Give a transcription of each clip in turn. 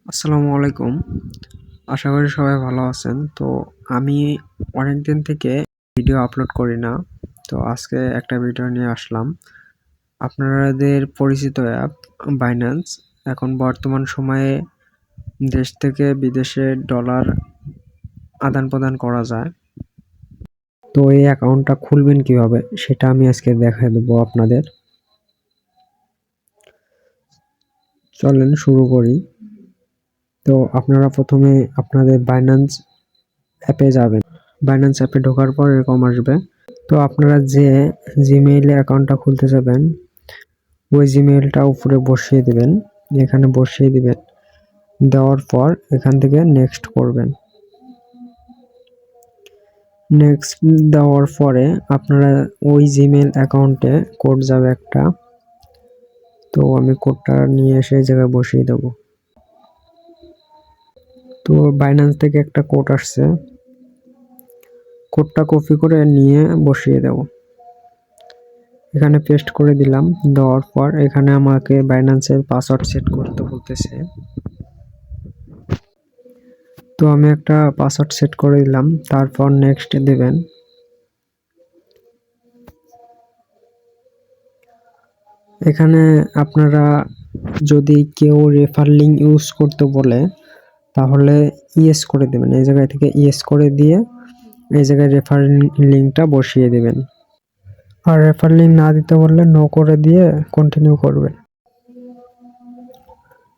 আসসালামু আলাইকুম। আশা করি সবাই ভালো আছেন। তো আমি অনেকদিন থেকে ভিডিও আপলোড করি না। তো আজকে একটা ভিডিও নিয়ে আসলাম। আপনাদের পরিচিত অ্যাপ Binance এখন বর্তমান সময়ে দেশ থেকে বিদেশে ডলার আদান-প্রদান করা যায়। তো এই অ্যাকাউন্টটা খুলবেন কিভাবে সেটা আমি আজকে দেখায় দেবো আপনাদের। চলেন শুরু করি। তো আপনারা প্রথমে আপনাদের Binance অ্যাপে যাবেন। Binance অ্যাপে ঢোকার পর এরকম আসবে। তো আপনারা যে জিমেইলে অ্যাকাউন্টটা খুলতে যাবেন ওই জিমেইলটা উপরে বসিয়ে দিবেন, এখানে বসিয়ে দিবেন। দেওয়ার পর এখান থেকে নেক্সট করবেন। নেক্সট দেওয়ার পরে আপনারা ওই জিমেইল অ্যাকাউন্টে কোড যাবে একটা। তো আমি কোডটা নিয়ে এসে এই জায়গায় বসিয়ে দেব। তো Binance থেকে একটা কোড আসছে, কোডটা কপি করে নিয়ে বসিয়ে দেব। এখানে পেস্ট করে দিলাম। দেওয়ার পর এখানে আমাকে Binance-এর পাসওয়ার্ড সেট করতে বলতেছে। তো আমি একটা পাসওয়ার্ড সেট করে দিলাম, তারপর নেক্সট দিবেন। এখানে আপনারা যদি কেউ রেফার লিংক ইউজ করতে বলে তাহলে ইয়েস করে দেবেন। এই জায়গা থেকে ইয়েস করে দিয়ে এই জায়গায় রেফার লিংকটা বসিয়ে দিবেন। আর রেফার লিংক না দিতে বললে নো করে দিয়ে কন্টিনিউ করবেন।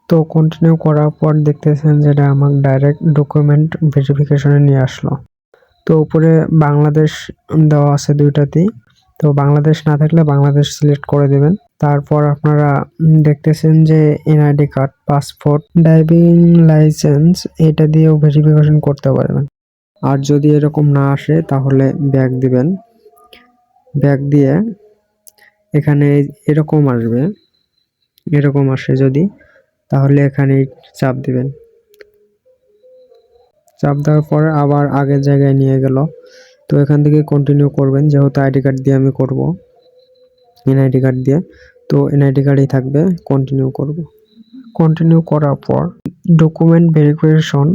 তো কন্টিনিউ করার পর দেখতেছেন যেটা আমার ডাইরেক্ট ডকুমেন্ট ভেরিফিকেশনে নিয়ে আসলো। তো উপরে বাংলাদেশ দেওয়া আছে দুইটাতেই। তো বাংলাদেশ না থাকলে বাংলাদেশ সিলেক্ট করে দিবেন। তারপর আপনারা দেখতেছেন যে NID card, passport, driving licence এটা দিয়েও ভেরিফিকেশন করতে পারবেন। আর যদি এরকম না আসে তাহলে ব্যাক দিবেন। ব্যাক দিয়ে এখানে এরকম আসবে, এরকম আসে যদি, তাহলে এখানে চাপ দিবেন। চাপ দেওয়ার পরে আবার আগের জায়গায় নিয়ে গেল। তো এখান থেকে কন্টিনিউ করবেন, যেহেতু আইডি কার্ড দিয়ে আমি করব, এনআইডি কার্ড দিয়ে। তো এনআইডি কার্ডই থাকবে, কন্টিনিউ করব। কন্টিনিউ করার পর ডকুমেন্ট ভেরিফিকেশন,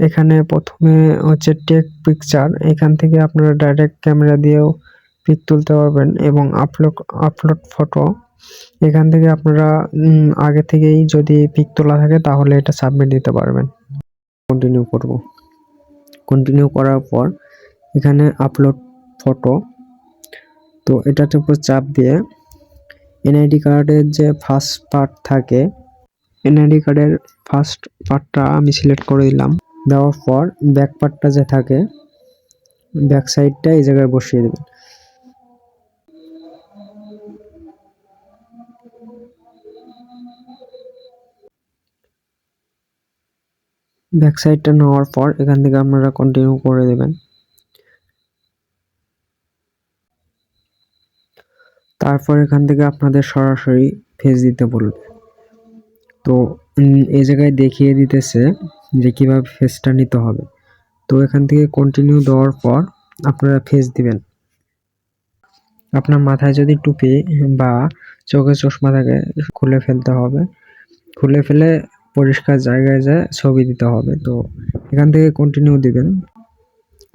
এখানে প্রথমে হচ্ছে টেক পিকচার। এখান থেকে আপনারা ডাইরেক্ট ক্যামেরা দিয়েও পিক তুলতে পারবেন এবং আপলোড ফটো। এখান থেকে আপনারা আগে থেকেই যদি পিক তোলা থাকে তাহলে এটা সাবমিট দিতে পারবেন। কন্টিনিউ করব। কন্টিনিউ করার পর এখানে আপলোড ফটো, তো এটাতে উপর চাপ দিয়ে এনআইডি কার্ডের যে ফার্স্ট পার্ট থাকে, এনআইডি কার্ডের ফার্স্ট পার্টটা আমি সিলেক্ট করে দিলাম। দেওয়ার পর ব্যাক পার্টটা যে থাকে, ব্যাক সাইডটা এই জায়গায় বসিয়ে দেবেন। ব্যাক সাইডটা নেওয়ার পর এখান থেকে আপনারা কন্টিনিউ করে দেবেন। তারপর এখান থেকে আপনাদের সরাসরি ফেস দিতে বলবে। তো এই জায়গায় দেখিয়ে দিতেছে যে কিভাবে ফেসটা নিতে হবে। তো এখান থেকে কন্টিনিউ দেওয়ার পর আপনারা ফেস দিবেন। আপনার মাথায় যদি টুপি বা চোখে চশমা থাকে খুলে ফেলতে হবে। খুলে ফেলে পরিষ্কার জায়গায় যায় ছবি দিতে হবে। তো এখান থেকে কন্টিনিউ দিবেন।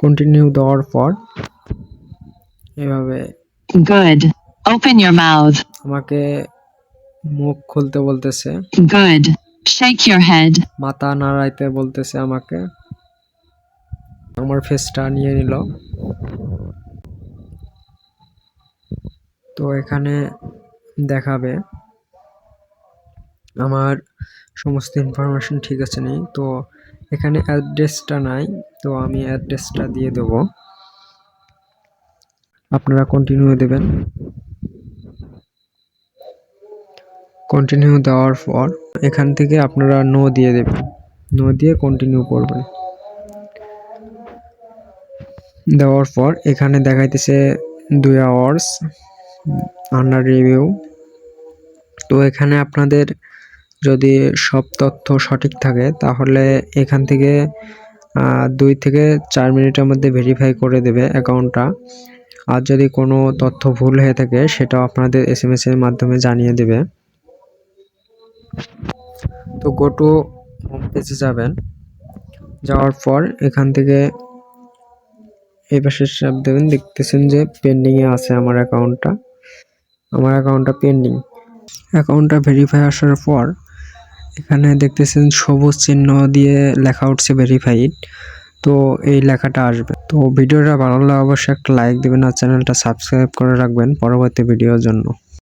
কন্টিনিউ দেওয়ার পর এভাবে Good. Open your mouth. আমাকে মুখ খুলতে বলতেছে। Good. Shake your head. মাথা নাড়াইতে বলতেছে আমাকে। আমার ফেসটা নিয়ে নিল। তো এখানে দেখাবে আমার সমস্ত ইনফরমেশন ঠিক আছে নি। তো এখানে অ্যাড্রেসটা নাই, তো আমি অ্যাড্রেসটা দিয়ে দেব। আপনারা কন্টিনিউ দেবেন। কন্টিনিউ দেওয়ার পর এখান থেকে আপনারা নো দিয়ে দেবেন। নো দিয়ে কন্টিনিউ করবেন। দেওয়ার পর এখানে দেখাইতেছে 2 আওয়ার্স আন্ডার রিভিউ। তো এখানে আপনাদের যদি সব তথ্য সঠিক থাকে তাহলে এখান থেকে 2 থেকে 4 মিনিটের মধ্যে ভেরিফাই করে দেবে অ্যাকাউন্টটা। আর যদি কোনো তথ্য ভুল হয়ে থাকে সেটাও আপনাদের এসএমএস এর মাধ্যমে জানিয়ে দেবে। তো গো টু হোম পেজে যাবেন, যাওয়ার পর এখান থেকে এই পাশে চাপ দেবেন, দেখতেছেন যে পেন্ডিংয়ে আছে আমার অ্যাকাউন্টটা পেন্ডিং। অ্যাকাউন্টটা ভেরিফাই আসার পর এখানে দেখতেছেন সবুজ চিহ্ন দিয়ে লেখা উঠছে ভেরিফাইড। তো এই লেখাটা আসবে। তো ভিডিওটা ভালো লাগলে অবশ্যই একটা লাইক দিবেন আর চ্যানেলটা সাবস্ক্রাইব করে রাখবেন পরবর্তী ভিডিওর জন্য।